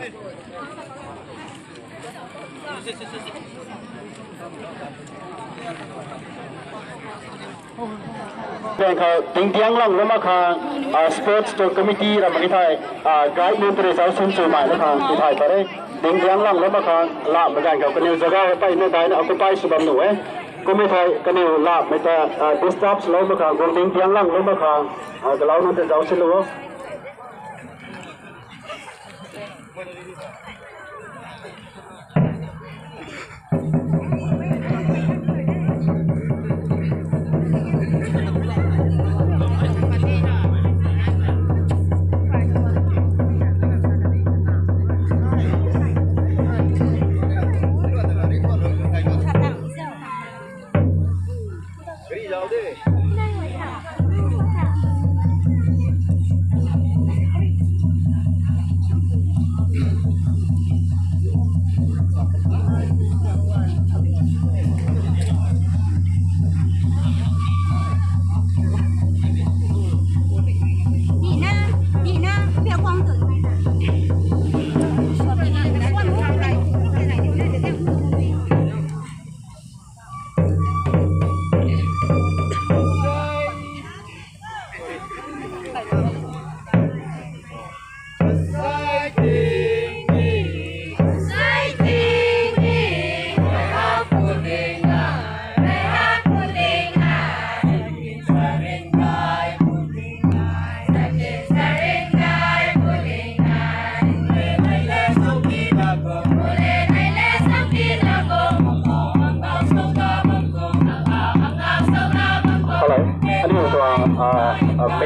เขาติงเตียงล่องแล้วมาค่ะสปอร์ตตัวคอมมิตี้เราไม่ได้ไกด์มูลตัวเสาสูงสูงใหม่แล้วค่ะที่ไทยไปเลยติงเตียงล่องแล้วมาค่ะลาบเหมือนกันเขาคนนี้จะได้ไปไม่ได้นะเอาไปสุบันหนูก็ไม่ไทยคนนี้ลาบไม่ได้ดิสทับแล้วมาค่ะคนติงเตียงล่องแล้วมาค่ะแต่เรานั่นจะเอาสิลูก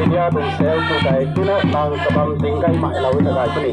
media tu sel tu kai tu na tang kabam tingkai mai lau ta kai tu ni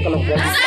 kalau dia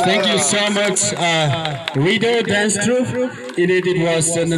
Thank you so much, Rido Dance Troupe. It was an